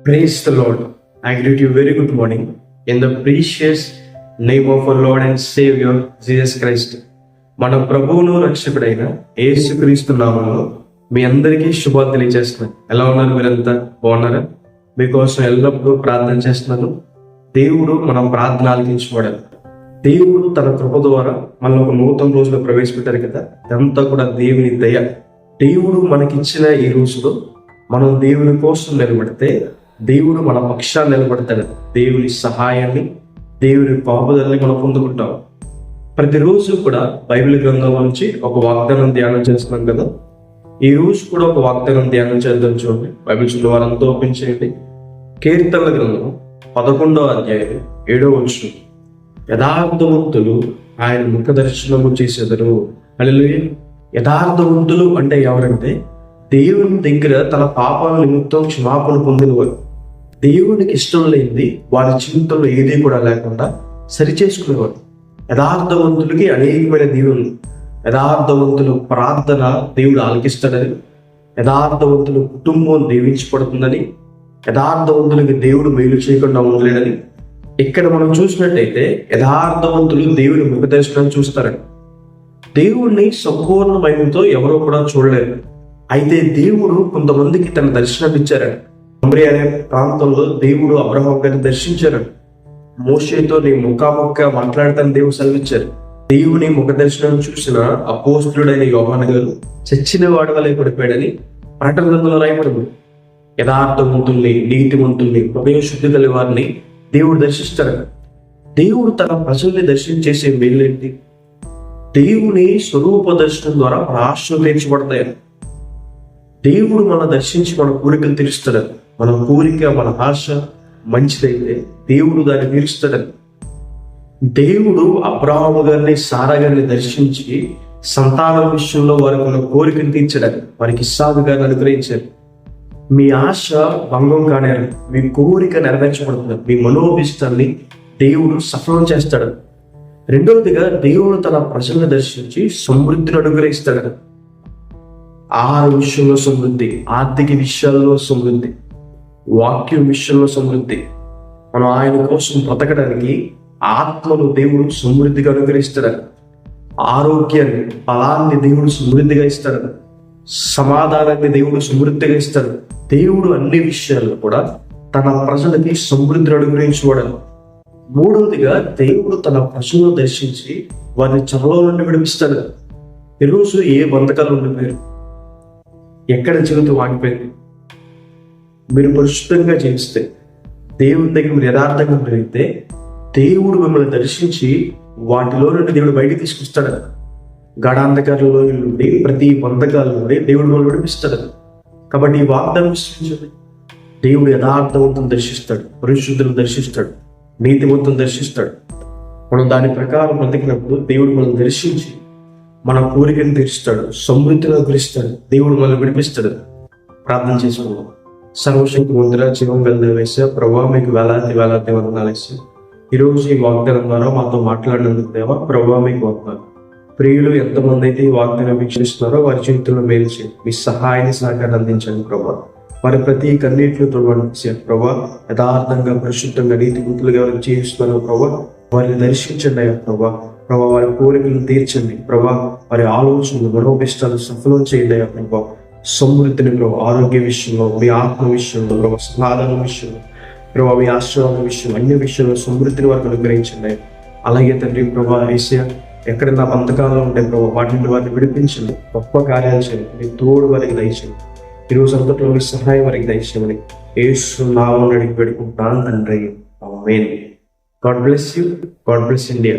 Praise the Lord. I greet you very good morning in the precious name of our Lord and Savior Jesus Christ. మన ప్రభువును రక్షకుడైన యేసుక్రీస్తు నామములో మీ అందరికీ శుభాలు తెలియజేస్తున్నాను. ఎలా ఉన్నారు? మీరంతా బాగున్నారా? మీకోసం ఎల్లప్పుడూ ప్రార్థన చేస్తున్నాను. దేవుడు మనం ప్రార్థన ఆలకించబడాలి. దేవుడు తన కృప ద్వారా మనం ఒక నూతన రోజులో ప్రవేశపెట్టారు కదా, ఇదంతా కూడా దేవుని దయ. దేవుడు మనకిచ్చిన ఈ రోజులో మనం దేవుని కోసం నిలబడితే దేవుడు మన పక్షాన్ని నిలబడతాడు. దేవుని సహాయాన్ని, దేవుని కాపుదలని మనం పొందుకుంటాం. ప్రతిరోజు కూడా బైబిల్ గ్రంథం నుంచి ఒక వాగ్దానం ధ్యానం చేస్తున్నాం కదా. ఈ రోజు కూడా ఒక వాగ్దానం ధ్యానం చేద్దాం. చూడండి, బైబిల్ చూడండి, వారంతా ఓపెన్ చేయండి. కీర్తనల గ్రంథం 11వ అధ్యాయం 7వ వచనం. యథార్థవంతులు ఆయన ముఖ దర్శనము చేసేదరు. హల్లెలూయా. యథార్థవంతులు అంటే ఎవరంటే దేవుని దగ్గర తన పాపాల నిమిత్తం క్షమాపణ పొందినవారు. దేవునికి ఇష్టం లేనిది వారి జీవితంలో ఏది కూడా లేకుండా సరిచేసుకునేవారు. యథార్థవంతులకి అనేకమైన దీవులు. యథార్థవంతులు ప్రార్థన దేవుడు ఆలకిస్తాడని, యథార్థవంతులు కుటుంబం దీవించబడుతుందని, యథార్థవంతులకి దేవుడు మేలు చేయకుండా ఉండలేడని ఇక్కడ మనం చూసినట్టయితే యథార్థవంతులు దేవుని ముఖ దర్శనం చూస్తారని. దేవుణ్ణి సంపూర్ణ మహిమతో ఎవరో కూడా చూడలేరు. అయితే దేవుడు కొంతమందికి తన దర్శనం ఇచ్చారని. మమ్రే అనే ప్రాంతంలో దేవుడు అబ్రహాం గారిని దర్శించారని. మోషేతో నీ ముఖాముఖ మాట్లాడతాను దేవుడు సెలవిచ్చారు. దేవుని ముఖ దర్శనం చూసిన అపోస్తులుడైన యోహాను గారు చచ్చిన వాడి వలె పడిపోయాడని ప్రకటన గ్రంథంలో రాయబడింది. యథార్థవంతుల్ని, నీతివంతుల్ని, హృదయ శుద్ధి గల వారిని దేవుడు దర్శిస్తాడు. దేవుడు తన ప్రజల్ని దర్శించేసే మేలేంటి? దేవుని స్వరూప దర్శనం ద్వారా రాష్ట్రం తీర్చబడతాయి. దేవుడు మన దర్శించి మన కోరికలు తీరుస్తాడని, మన కోరిక, మన ఆశ మంచిదైతే దేవుడు దాన్ని తీరుస్తాడని. దేవుడు అబ్రహాము గారిని, సారా గారిని దర్శించి సంతానం విషయంలో వారికి ఉన్న కోరికను తీర్చడానికి వారికి ఇస్సాకు గారిని అనుగ్రహించారు. మీ ఆశ భంగం కానేరు, మీ కోరిక నెరవేర్చబడుతుంది, మీ మనోభిష్టాన్ని దేవుడు సఫలం చేస్తాడు. రెండవదిగా దేవుడు తన ప్రజలను దర్శించి సమృద్ధిని అనుగ్రహిస్తాడు. ఆహార విషయంలో సమృద్ధి, ఆర్థిక విషయాల్లో సమృద్ధి, వాక్యం విషయంలో సమృద్ధి. మనం ఆయన కోసం బ్రతకడానికి ఆత్మను దేవుడు సమృద్ధిగా అనుగ్రహిస్తాడు. ఆరోగ్యాన్ని, బలాన్ని దేవుడు సమృద్ధిగా ఇస్తాడు. సమాధానాన్ని దేవుడు సమృద్ధిగా ఇస్తాడు. దేవుడు అన్ని విషయాల్లో కూడా తన ప్రజలకి సమృద్ధిని అనుగ్రహించబడాలి. మూడవదిగా దేవుడు తన ప్రజలను దర్శించి వారిని చెరలో నుండి విడిపిస్తాడు. ఈరోజు ఏ బంధకాలు ఉండిపోయారు? ఎక్కడ జీవితం ఆగిపోయింది? మీరు పరిశుద్ధంగా జీవిస్తే, దేవుని దగ్గర మీరు యథార్థంగా పెరిగితే దేవుడు మిమ్మల్ని దర్శించి వాటిలో నుండి దేవుడు బయటికి తీసుకొస్తాడు. గాఢాంధకారంలో నుండి, ప్రతి బంధకాల నుండి దేవుడు మిమ్మల్ని విడిపిస్తాడు. కాబట్టి ఈ వాగ్దానం విశ్వసించండి. దేవుడు యథార్థవంతులను దర్శిస్తాడు, పరిశుద్ధులను దర్శిస్తాడు, నీతివంతులను దర్శిస్తాడు. మనం దాని ప్రకారం బ్రతికినప్పుడు దేవుడు మనం దర్శించి మన కోరికను తీరుస్తాడు, సమృద్ధిని అనుగ్రహిస్తాడు, దేవుడు మనల్ని విడిపిస్తాడు. ప్రార్థన చేసుకుందాం. సర్వశక్తి మందిర జీవం గల వేసే ప్రభావ, మీకు వేలాది వేలాది వందనాలు వేసే ఈరోజు ఈ వాగ్దానం ద్వారా మాతో మాట్లాడినందుకు దేవా, ప్రభావ మీకు వందనాలు. ప్రియులు ఎంతమంది అయితే ఈ వాగ్దానం వీక్షిస్తున్నారో వారి జీవితంలో మేలు చేయండి. మీ సహాయాన్ని సహకారం అందించండి ప్రభా. వారి ప్రతి కన్నీటిని తొలగించే ప్రభా, యథార్థంగా పరిశుద్ధంగా నీతిమంతులుగా వారిని జీవిస్తున్నారో ప్రభా, వారిని దర్శించండి అయ్యా ప్రభా. ప్రభా, వారి కోరికలను తీర్చండి ప్రభా. వారి ఆలోచనలు, మనోభిష్టాలు సఫలం చేయండి అయ్యా ప్రభా. సమృద్ధిని ప్రభా, ఆరోగ్య విషయంలో, మీ ఆత్మ విషయంలో ప్రభా, సమాధానం విషయంలో ప్రభా, మీ ఆశ్రయాల విషయం, అన్ని విషయంలో సమృద్ధిని వారికి అనుగ్రహించండి. అలాగే తండ్రి ప్రభా, ఏసయ్యా ఎక్కడైనా బంధకాలు ఉంటాయి ప్రభా, వాటిని వారిని విడిపించండి. గొప్ప కార్యాలు చేయండి. మీ తోడు వారికి దయచేయండి. ఈరోజు అంతట్లో మీ సహాయం వారికి దయచేయమని యేసు నామమున అడిగి పెట్టుకుంటున్నాను తండ్రి. Amen. God bless you. God bless India.